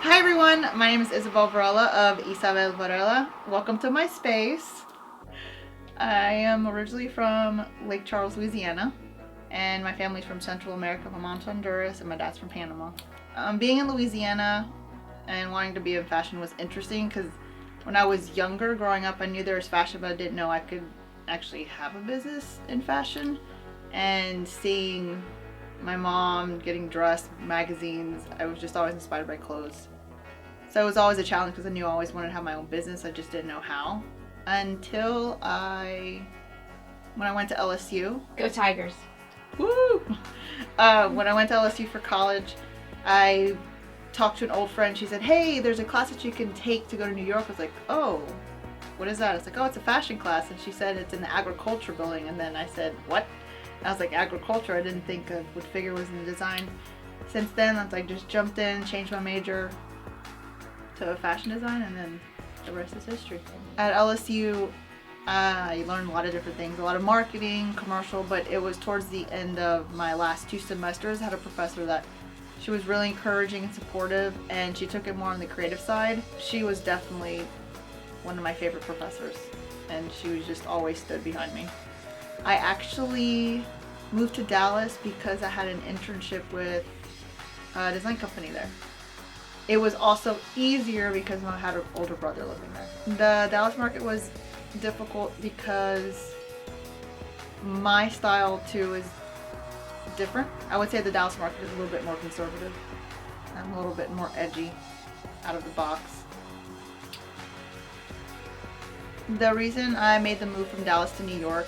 Hi everyone, my name is Izavel Varela of Izavel Varela. Welcome to my space. I am originally from Lake Charles, Louisiana, and my family's from Central America, from Honduras, and my dad's from Panama. Being in Louisiana and wanting to be in fashion was interesting because when I was younger, growing up, I knew there was fashion, but I didn't know I could actually have a business in fashion. And seeing my mom getting dressed, magazines, I was just always inspired by clothes. So it was always a challenge because I knew I always wanted to have my own business. I just didn't know how. Until when I went to LSU. Go Tigers. Woo! When I went to LSU for college, I talked to an old friend. She said, hey, there's a class that you can take to go to New York. I was like, oh, what is that? It's like, oh, it's a fashion class. And she said it's in the agriculture building. And then I said, what? I was like, agriculture? I didn't think I would figure was in design. Since then, I was like, just jumped in, changed my major to fashion design, and then the rest is history. At LSU, I learned a lot of different things, a lot of marketing, commercial, but it was towards the end of my last 2 semesters. I had a professor that she was really encouraging and supportive, and she took it more on the creative side. She was definitely one of my favorite professors, and she was just always stood behind me. I actually moved to Dallas because I had an internship with a design company there. It was also easier because I had an older brother living there. The Dallas market was difficult because my style too is different. I would say the Dallas market is a little bit more conservative. I'm a little bit more edgy, out of the box. The reason I made the move from Dallas to New York,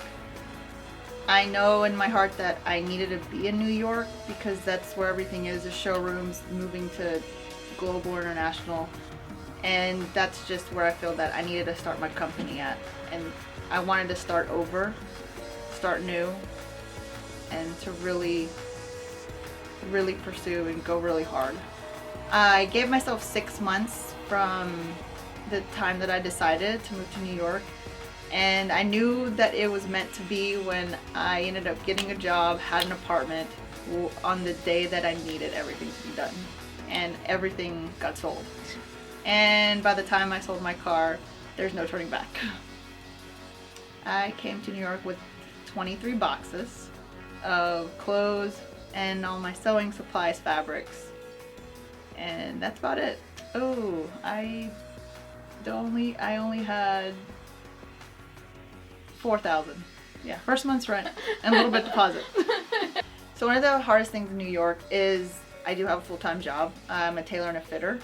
I know in my heart that I needed to be in New York because that's where everything is, the showrooms, moving to global, international, and that's just where I feel that I needed to start my company at. And I wanted to start over, start new, and to really pursue and go really hard. I gave myself 6 months from the time that I decided to move to New York, and I knew that it was meant to be when I ended up getting a job, had an apartment on the day that I needed everything to be done. And everything got sold. And by the time I sold my car, there's no turning back. I came to New York with 23 boxes of clothes and all my sewing supplies, fabrics, and that's about it. Oh, I only had 4,000. Yeah, first month's rent and a little bit deposit. So one of the hardest things in New York is I do have a full-time job. I'm a tailor and a fitter.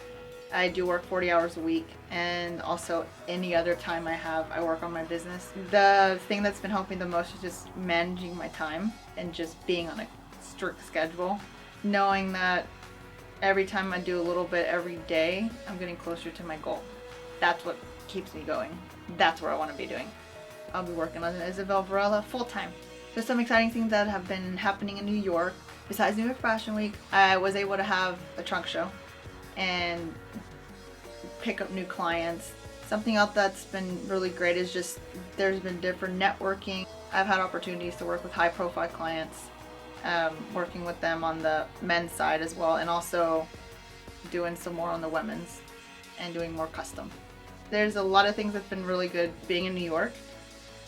I do work 40 hours a week, and also any other time I have, I work on my business. The thing that's been helping the most is just managing my time and just being on a strict schedule. Knowing that every time I do a little bit every day, I'm getting closer to my goal. That's what keeps me going. That's what I want to be doing. I'll be working on Izavel Varela full-time. There's some exciting things that have been happening in New York. Besides New York Fashion Week, I was able to have a trunk show and pick up new clients. Something else that's been really great is just there's been different networking. I've had opportunities to work with high-profile clients, working with them on the men's side as well, and also doing some more on the women's and doing more custom. There's a lot of things that's been really good being in New York.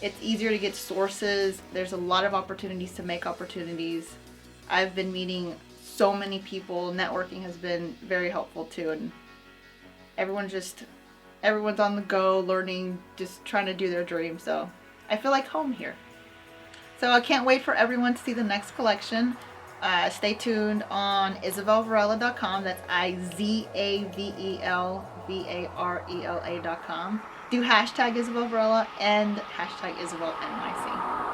It's easier to get sources. There's a lot of opportunities to make opportunities. I've been meeting so many people. Networking has been very helpful too, and everyone's on the go, learning, just trying to do their dream. So I feel like home here. So I can't wait for everyone to see the next collection. Stay tuned on IzavelVarela.com. That's IzavelVarela.com. Do hashtag Izavel Varela and hashtag Izavel NYC.